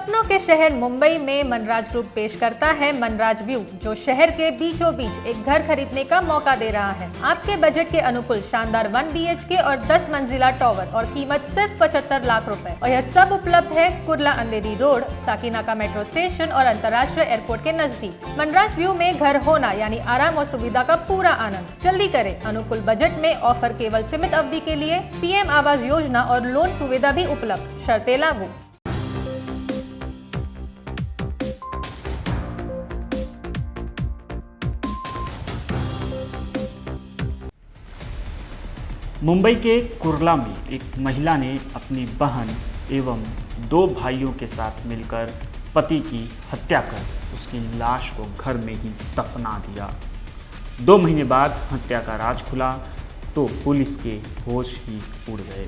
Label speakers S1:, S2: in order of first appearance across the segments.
S1: सपनों के शहर मुंबई में मनराज ग्रुप पेश करता है मनराज व्यू, जो शहर के बीचों बीच एक घर खरीदने का मौका दे रहा है। आपके बजट के अनुकूल शानदार 1 BHK और 10 मंजिला टावर और कीमत सिर्फ 75 लाख रुपए। और यह सब उपलब्ध है कुर्ला अंधेरी रोड, साकीनाका मेट्रो स्टेशन और अंतर्राष्ट्रीय एयरपोर्ट के नजदीक। मनराज व्यू में घर होना यानी आराम और सुविधा का पूरा आनंद। जल्दी करें, अनुकूल बजट में ऑफर केवल सीमित अवधि के लिए। PM आवास योजना और लोन सुविधा भी उपलब्ध, शर्तें लागू।
S2: मुंबई के कुर्ला में एक महिला ने अपनी बहन एवं 2 भाइयों के साथ मिलकर पति की हत्या कर उसकी लाश को घर में ही दफना दिया। 2 महीने बाद हत्या का राज खुला तो पुलिस के होश ही उड़ गए।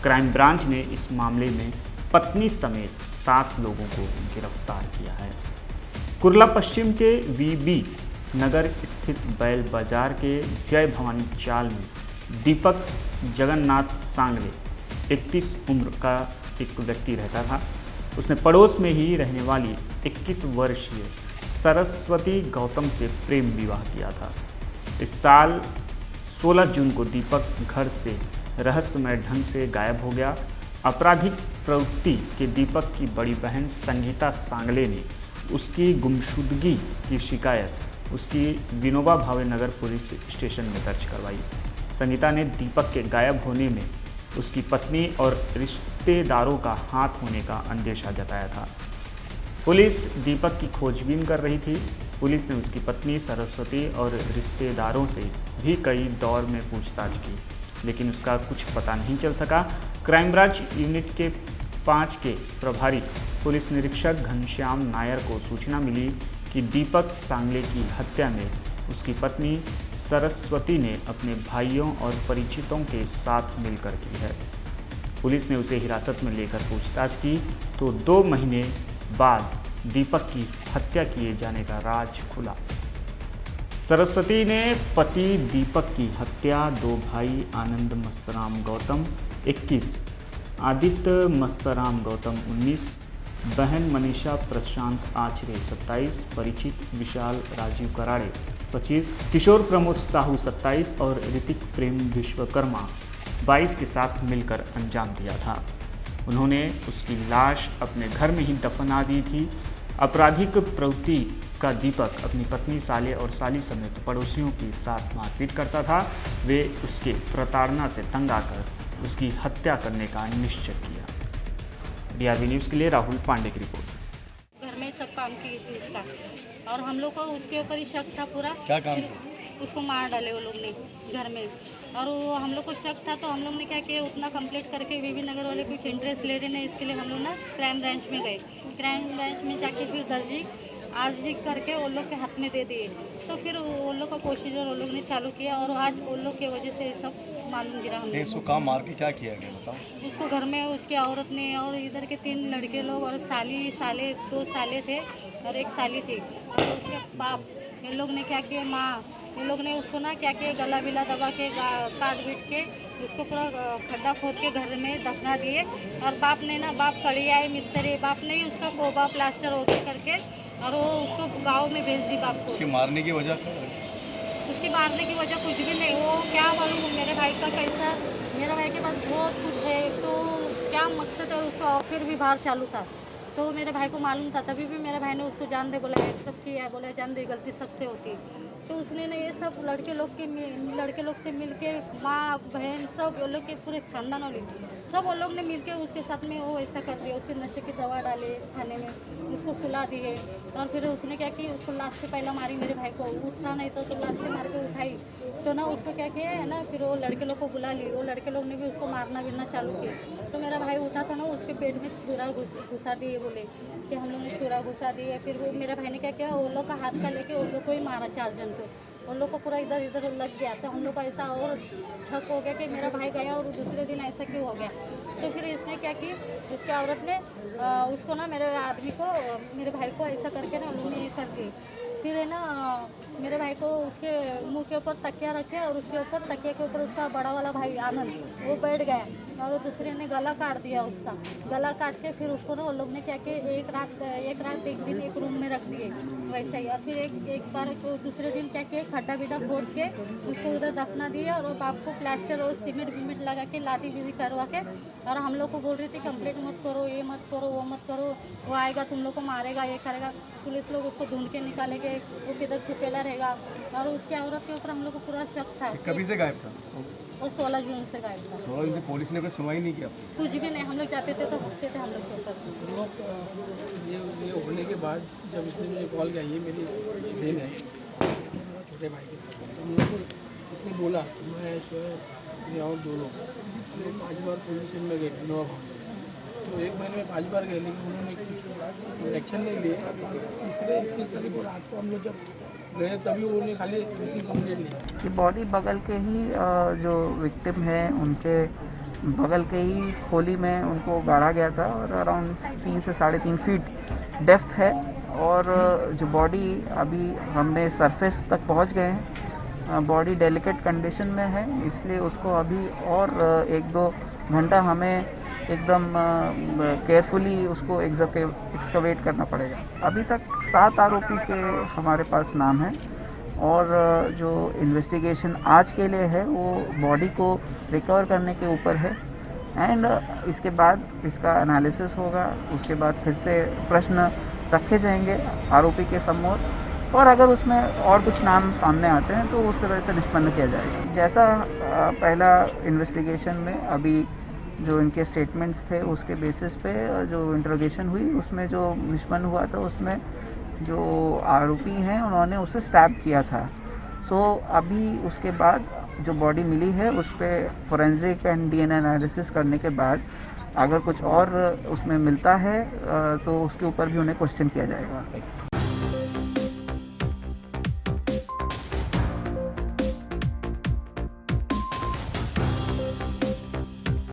S2: क्राइम ब्रांच ने इस मामले में पत्नी समेत 7 लोगों को गिरफ्तार किया है। कुर्ला पश्चिम के VB नगर स्थित बैल बाजार के जय भवानी चाल में दीपक जगन्नाथ सांगले 31 उम्र का एक व्यक्ति रहता था। उसने पड़ोस में ही रहने वाली 21 वर्षीय सरस्वती गौतम से प्रेम विवाह किया था। इस साल 16 जून को दीपक घर से रहस्यमय ढंग से गायब हो गया। आपराधिक प्रवृत्ति के दीपक की बड़ी बहन संगीता सांगले ने उसकी गुमशुदगी की शिकायत उसकी विनोबा भावे नगर पुलिस स्टेशन में दर्ज करवाई। संगीता ने दीपक के गायब होने में उसकी पत्नी और रिश्तेदारों का हाथ होने का अंदेशा जताया था। पुलिस दीपक की खोजबीन कर रही थी। पुलिस ने उसकी पत्नी सरस्वती और रिश्तेदारों से भी कई दौर में पूछताछ की, लेकिन उसका कुछ पता नहीं चल सका। क्राइम ब्रांच यूनिट के 5 के प्रभारी पुलिस निरीक्षक घनश्याम नायर को सूचना मिली कि दीपक सांगले की हत्या में उसकी पत्नी सरस्वती ने अपने भाइयों और परिचितों के साथ मिलकर की है। पुलिस ने उसे हिरासत में लेकर पूछताछ की तो 2 महीने बाद दीपक की हत्या किए जाने का राज खुला। सरस्वती ने पति दीपक की हत्या 2 भाई आनंद मस्तराम गौतम 21, आदित्य मस्तराम गौतम 19, बहन मनीषा प्रशांत आचरे 27, परिचित विशाल राजीव कराड़े 25, किशोर प्रमोद साहू 27 और ऋतिक प्रेम विश्वकर्मा 22 के साथ मिलकर अंजाम दिया था। उन्होंने उसकी लाश अपने घर में ही दफना दी थी। आपराधिक प्रवृत्ति का दीपक अपनी पत्नी, साले और साली समेत पड़ोसियों के साथ मारपीट करता था। वे उसके प्रताड़ना से तंग आकर उसकी हत्या करने का निश्चय किया। DRB न्यूज़ के लिए राहुल पांडे की रिपोर्ट।
S3: घर में सब काम किए थे उसका, और हम लोग को उसके ऊपर ही शक था पूरा।
S4: क्या काम?
S3: उसको मार डाले वो लोग ने घर में, और वो हम लोग को शक था तो हम लोग ने क्या किया, उतना कंप्लीट करके VB नगर वाले कुछ इंटरेस्ट ले रहे नहीं, इसके लिए हम लोग ना क्राइम ब्रांच में गए। क्राइम ब्रांच में जाके फिर दर्जी आर्जी करके वो लोग के हाथ में दे दिए। तो फिर वो लोग का प्रोसीजर वो लोग ने चालू किया और आज वो लोग की वजह से सब मालूम गिरा। हम
S4: इसको काम मार के क्या किया गया बताओ?
S3: उसको घर में उसकी औरत ने और इधर के 3 लड़के लोग और साले 2 साले थे और 1 साली थी, और उसके बाप इन लोग ने क्या किया, माँ इन लोग ने उसको ना क्या किया, गला बिला दबा के काट पीट के उसको पूरा खड्डा खोद के घर में दफना दिए। और बाप ने ना, बाप कड़िया मिस्त्री, बाप ने ही उसका कोबा प्लास्टर होके करके और वो उसको गांव में भेज दी बाप को।
S4: उसकी मारने की वजह?
S3: उसकी मारने की वजह कुछ भी नहीं, वो क्या मालूम मेरे भाई का कैसा, मेरे भाई के पास बहुत कुछ है, तो क्या मकसद है उसका, और फिर भी बाहर चालू था तो मेरे भाई को मालूम था। तभी भी मेरे भाई ने उसको जान दे बोला, एक्सेप्ट किया, बोला जान दे, गलती सबसे होती। तो उसने ना ये सब लड़के लोग से मिलके, माँ बहन सब वो लोग के पूरे खानदान वाले सब वो लोग ने मिलके उसके साथ में वो ऐसा कर दिया। उसके नशे की दवा डाले खाने में, उसको सुला दिए, और फिर उसने क्या किया, उसको लाश से पहला मारी मेरे भाई को, उठा नहीं तो लाश से मार के उठाई। तो ना उसको क्या किया है ना, फिर वो लड़के लोग को बुला ली, वो लड़के लोग ने भी उसको मारना बिरना चालू किया। तो मेरा भाई उठा था ना, उसके पेट में छुरा घुसा दिए, बोले कि हम लोग ने छुरा घुसा दिए। फिर वो मेरे भाई ने क्या किया, वो लोग का हाथ का लेके उन लोग को ही मारा, 4 जन को। उन लोग को पूरा इधर इधर लग गया। तो हम लोग का ऐसा और शक हो गया कि मेरा भाई गया और दूसरे दिन ऐसा क्यों हो गया। तो फिर इसने क्या की, उसकी औरत ने उसको ना, मेरे आदमी को, मेरे भाई को ऐसा करके ना उन्होंने ये कर दी। फिर है ना मेरे भाई को उसके मुंह के ऊपर तकिया रखे और उसके ऊपर तकिया के ऊपर उसका बड़ा वाला भाई आनंद वो बैठ गया और दूसरे ने गला काट दिया उसका। गला काट के फिर उसको ना वो लोग ने क्या कि एक दिन एक रूम में रख दिए वैसे ही। और फिर एक बार दूसरे दिन क्या किए, खड्डा बिड्डा खोद के उसको उधर दफना दिया और वो बाप को प्लास्टर और सीमेंट विमेंट लगा के लादी विधि करवा के, और हम लोग को बोल रही थी कंप्लेंट मत करो, ये मत करो, वो मत करो, वो आएगा तुम लोग को मारेगा, ये करेगा। पुलिस लोग उसको ढूंढ के निकालेंगे, वो किधर छुपेला रहेगा। और उसके औरत के ऊपर हम लोग को पूरा शक था।
S4: कभी से गायब था?
S3: वो 16 जून से गायब था।
S4: 16 जून से पुलिस ने कोई सुनवाई नहीं किया?
S3: कुछ भी नहीं, हम लोग जाते थे तो हंसते थे हम लोग के ऊपर।
S5: ये होने के बाद जब उसने मुझे कॉल किया, ये मेरी बहन है छोटे भाई के साथ, तो हम लोग को इसने बोला तो मैं ये और 2 लोग 5 बार पुलिस स्टेशन में गए इनोवा भाव में। तो 1 महीने में 5 बार गए, लेकिन उन्होंने कुछ एक्शन नहीं लिए। तीसरे 21 तारीख को रात को हम लोग जब गए तभी उन्होंने खाली किसी कंप्लेंट ली
S6: कि बॉडी बगल के ही जो विक्टिम है उनके बगल के ही खोली में उनको गाड़ा गया था और अराउंड 3 से 3.5 फीट डेप्थ है। और जो बॉडी अभी हमने सरफेस तक पहुंच गए हैं, बॉडी डेलिकेट कंडीशन में है, इसलिए उसको अभी और 1-2 घंटा हमें एकदम केयरफुली उसको एक्सकवेट करना पड़ेगा। अभी तक 7 आरोपी के हमारे पास नाम हैं और जो इन्वेस्टिगेशन आज के लिए है वो बॉडी को रिकवर करने के ऊपर है। एंड इसके बाद इसका एनालिसिस होगा, उसके बाद फिर से प्रश्न रखे जाएंगे आरोपी के सम्मुख, और अगर उसमें और कुछ नाम सामने आते हैं तो उस तरह से निष्पन्न किया जाएगा। जैसा पहला इन्वेस्टिगेशन में अभी जो इनके स्टेटमेंट्स थे उसके बेसिस पे जो इंट्रोगेशन हुई, उसमें जो निष्पन्न हुआ था उसमें जो आरोपी हैं उन्होंने उसे स्टैब किया था। सो अभी उसके बाद जो बॉडी मिली है उस पर फोरेंसिक एंड डीएनए एनालिसिस करने के बाद अगर कुछ और उसमें मिलता है तो उसके ऊपर भी उन्हें क्वेश्चन किया जाएगा।